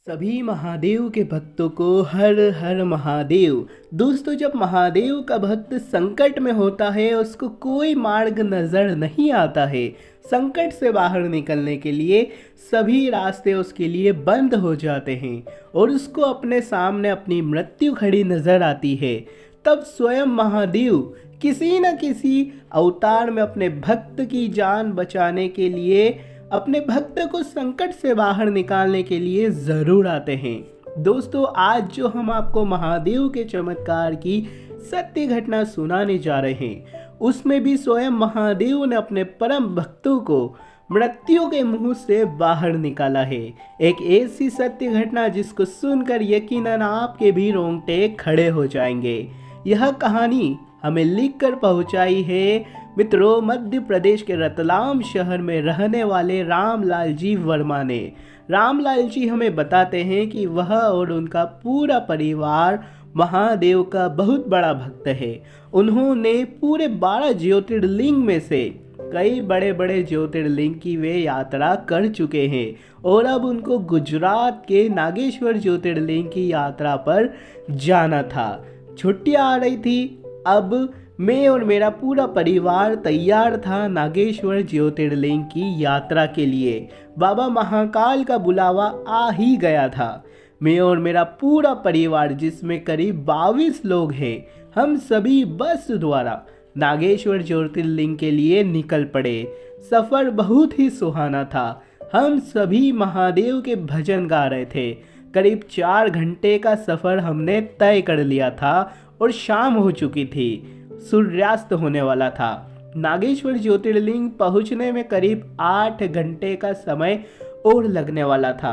सभी महादेव के भक्तों को हर हर महादेव। दोस्तों, जब महादेव का भक्त संकट में होता है उसको कोई मार्ग नजर नहीं आता है। संकट से बाहर निकलने के लिए सभी रास्ते उसके लिए बंद हो जाते हैं और उसको अपने सामने अपनी मृत्यु खड़ी नजर आती है। तब स्वयं महादेव किसी न किसी अवतार में अपने भक्त की जान बचाने के लिए, अपने भक्त को संकट से बाहर निकालने के लिए जरूर आते हैं। दोस्तों, आज जो हम आपको महादेव के चमत्कार की सत्य घटना सुनाने जा रहे हैं उसमें भी स्वयं महादेव ने अपने परम भक्तों को मृत्यु के मुंह से बाहर निकाला है। एक ऐसी सत्य घटना जिसको सुनकर यकीनन आपके भी रोंगटे खड़े हो जाएंगे। यह कहानी हमें लिखकर पहुंचाई है मित्रों मध्य प्रदेश के रतलाम शहर में रहने वाले रामलाल जी वर्मा ने। रामलाल जी हमें बताते हैं कि वह और उनका पूरा परिवार महादेव का बहुत बड़ा भक्त है। उन्होंने पूरे 12 ज्योतिर्लिंग में से कई बड़े बड़े ज्योतिर्लिंग की वे यात्रा कर चुके हैं और अब उनको गुजरात के नागेश्वर ज्योतिर्लिंग की यात्रा पर जाना था। छुट्टियां आ रही थी। अब मैं और मेरा पूरा परिवार तैयार था नागेश्वर ज्योतिर्लिंग की यात्रा के लिए। बाबा महाकाल का बुलावा आ ही गया था। मैं और मेरा पूरा परिवार, जिसमें करीब 22 लोग हैं, हम सभी बस द्वारा नागेश्वर ज्योतिर्लिंग के लिए निकल पड़े। सफ़र बहुत ही सुहाना था। हम सभी महादेव के भजन गा रहे थे। करीब 4 घंटे का सफ़र हमने तय कर लिया था और शाम हो चुकी थी। सूर्यास्त होने वाला था। नागेश्वर ज्योतिर्लिंग पहुंचने में करीब 8 घंटे का समय और लगने वाला था।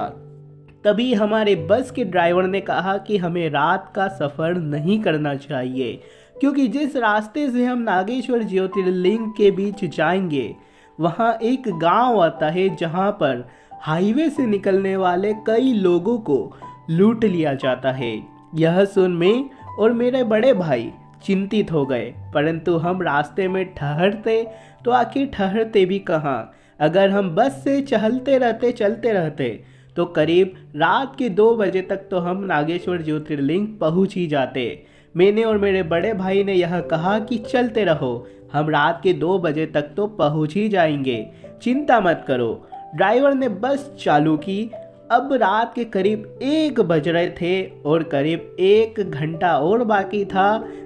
तभी हमारे बस के ड्राइवर ने कहा कि हमें रात का सफ़र नहीं करना चाहिए, क्योंकि जिस रास्ते से हम नागेश्वर ज्योतिर्लिंग के बीच जाएंगे वहाँ एक गांव आता है जहाँ पर हाईवे से निकलने वाले कई लोगों को लूट लिया जाता है। यह सुन मैं और मेरे बड़े भाई चिंतित हो गए, परंतु हम रास्ते में ठहरते तो आखिर ठहरते भी कहाँ। अगर हम बस से चलते रहते तो करीब रात के 2 बजे तक तो हम नागेश्वर ज्योतिर्लिंग पहुंच ही जाते। मैंने और मेरे बड़े भाई ने यह कहा कि चलते रहो, हम रात के 2 बजे तक तो पहुंच ही जाएंगे, चिंता मत करो। ड्राइवर ने बस चालू की। अब रात के करीब 1 बज रहे थे और करीब 1 घंटा और बाकी था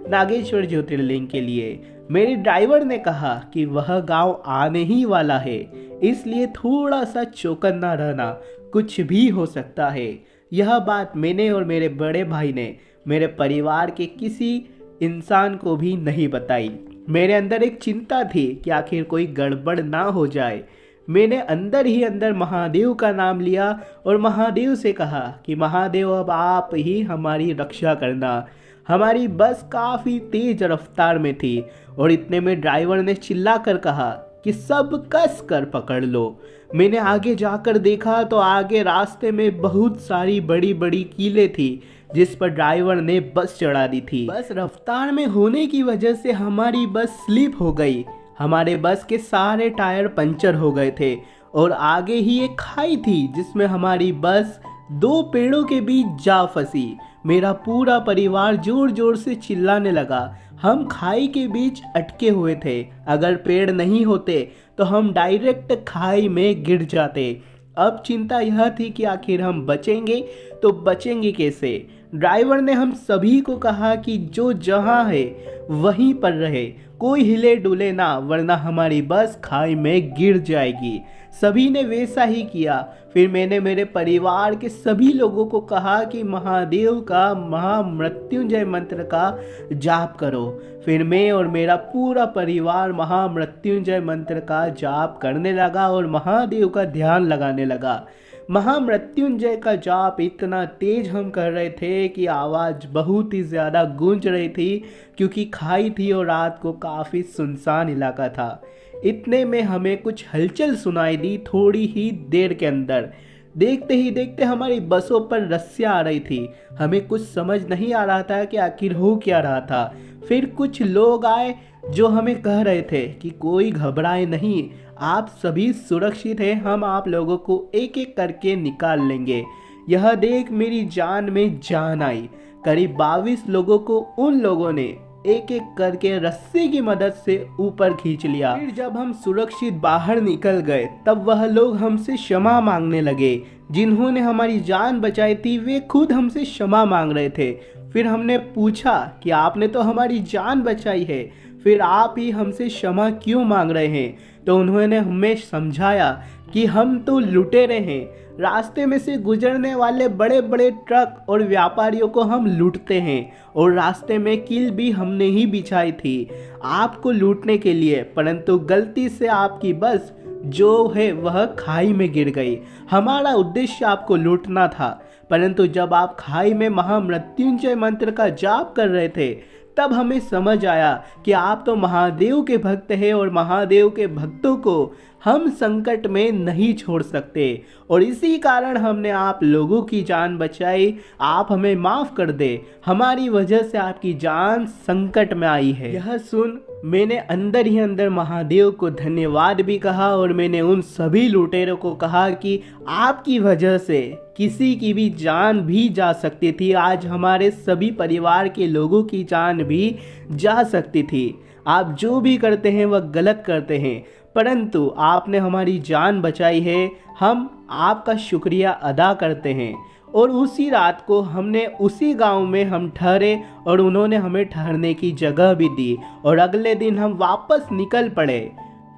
नागेश्वर ज्योतिर्लिंग के लिए। मेरे ड्राइवर ने कहा कि वह गांव आने ही वाला है, इसलिए थोड़ा सा चौकन्ना रहना, कुछ भी हो सकता है। यह बात मैंने और मेरे बड़े भाई ने मेरे परिवार के किसी इंसान को भी नहीं बताई। मेरे अंदर एक चिंता थी कि आखिर कोई गड़बड़ ना हो जाए। मैंने अंदर ही अंदर महादेव का नाम लिया और महादेव से कहा कि महादेव, अब आप ही हमारी रक्षा करना। हमारी बस काफ़ी तेज रफ्तार में थी और इतने में ड्राइवर ने चिल्लाकर कहा कि सब कस कर पकड़ लो। मैंने आगे जाकर देखा तो आगे रास्ते में बहुत सारी बड़ी बड़ी कीलें थी जिस पर ड्राइवर ने बस चढ़ा दी थी। बस रफ्तार में होने की वजह से हमारी बस स्लिप हो गई। हमारे बस के सारे टायर पंचर हो गए थे और आगे ही एक खाई थी जिसमें हमारी बस 2 पेड़ों के बीच जा फंसी। मेरा पूरा परिवार जोर जोर से चिल्लाने लगा। हम खाई के बीच अटके हुए थे। अगर पेड़ नहीं होते तो हम डायरेक्ट खाई में गिर जाते। अब चिंता यह थी कि आखिर हम बचेंगे तो बचेंगे कैसे। ड्राइवर ने हम सभी को कहा कि जो जहां है वहीं पर रहे, कोई हिले डुले ना, वरना हमारी बस खाई में गिर जाएगी। सभी ने वैसा ही किया। फिर मैंने मेरे परिवार के सभी लोगों को कहा कि महादेव का महामृत्युंजय मंत्र का जाप करो। फिर मैं और मेरा पूरा परिवार महामृत्युंजय मंत्र का जाप करने लगा और महादेव का ध्यान लगाने लगा। महामृत्युंजय का जाप इतना तेज हम कर रहे थे कि आवाज़ बहुत ही ज़्यादा गूंज रही थी, क्योंकि खाई थी और रात को काफ़ी सुनसान इलाका था। इतने में हमें कुछ हलचल सुनाई दी। थोड़ी ही देर के अंदर देखते ही देखते हमारी बसों पर रस्सियाँ आ रही थी। हमें कुछ समझ नहीं आ रहा था कि आखिर हो क्या रहा था। फिर कुछ लोग आए जो हमें कह रहे थे कि कोई घबराए नहीं, आप सभी सुरक्षित हैं, हम आप लोगों को एक एक करके निकाल लेंगे। यह देख मेरी जान में जान आई। करीब 22 लोगों को उन लोगों ने एक एक करके रस्सी की मदद से ऊपर खींच लिया। फिर जब हम सुरक्षित बाहर निकल गए तब वह लोग हमसे क्षमा मांगने लगे। जिन्होंने हमारी जान बचाई थी वे खुद हमसे क्षमा मांग रहे थे। फिर हमने पूछा कि आपने तो हमारी जान बचाई है, फिर आप ही हमसे क्षमा क्यों मांग रहे हैं? तो उन्होंने हमें समझाया कि हम तो लुटेरे हैं, रास्ते में से गुजरने वाले बड़े बड़े ट्रक और व्यापारियों को हम लूटते हैं और रास्ते में कील भी हमने ही बिछाई थी आपको लूटने के लिए, परंतु गलती से आपकी बस जो है वह खाई में गिर गई। हमारा उद्देश्य आपको लूटना था, परंतु जब आप खाई में महामृत्युंजय मंत्र का जाप कर रहे थे तब हमें समझ आया कि आप तो महादेव के भक्त हैं और महादेव के भक्तों को हम संकट में नहीं छोड़ सकते और इसी कारण हमने आप लोगों की जान बचाई। आप हमें माफ़ कर दे, हमारी वजह से आपकी जान संकट में आई है। यह सुन मैंने अंदर ही अंदर महादेव को धन्यवाद भी कहा और मैंने उन सभी लुटेरों को कहा कि आपकी वजह से किसी की भी जान भी जा सकती थी, आज हमारे सभी परिवार के लोगों की जान भी जा सकती थी। आप जो भी करते हैं वह गलत करते हैं, परंतु आपने हमारी जान बचाई है, हम आपका शुक्रिया अदा करते हैं। और उसी रात को हमने उसी गांव में हम ठहरे और उन्होंने हमें ठहरने की जगह भी दी और अगले दिन हम वापस निकल पड़े।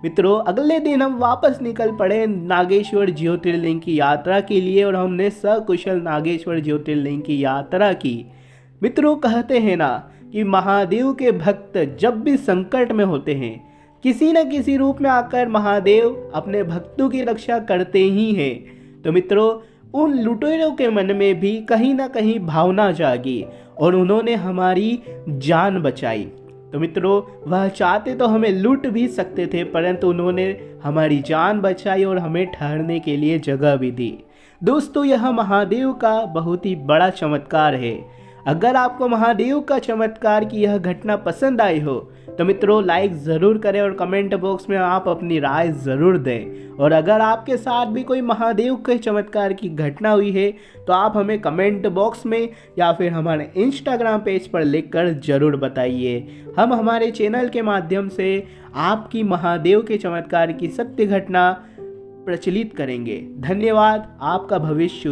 मित्रों, अगले दिन हम वापस निकल पड़े नागेश्वर ज्योतिर्लिंग की यात्रा के लिए और हमने सकुशल नागेश्वर ज्योतिर्लिंग की यात्रा की। मित्रों, कहते हैं ना कि महादेव के भक्त जब भी संकट में होते हैं किसी न किसी रूप में आकर महादेव अपने भक्तों की रक्षा करते ही हैं। तो मित्रों, उन लुटेरों के मन में भी कहीं ना कहीं भावना जागी और उन्होंने हमारी जान बचाई। तो मित्रों, वह चाहते तो हमें लूट भी सकते थे, परंतु उन्होंने हमारी जान बचाई और हमें ठहरने के लिए जगह भी दी। दोस्तों, यह महादेव का बहुत ही बड़ा चमत्कार है। अगर आपको महादेव का चमत्कार की यह घटना पसंद आई हो तो मित्रों लाइक ज़रूर करें और कमेंट बॉक्स में आप अपनी राय ज़रूर दें। और अगर आपके साथ भी कोई महादेव के चमत्कार की घटना हुई है तो आप हमें कमेंट बॉक्स में या फिर हमारे इंस्टाग्राम पेज पर लिखकर ज़रूर बताइए। हम हमारे चैनल के माध्यम से आपकी महादेव के चमत्कार की सत्य घटना प्रचलित करेंगे। धन्यवाद। आपका भविष्य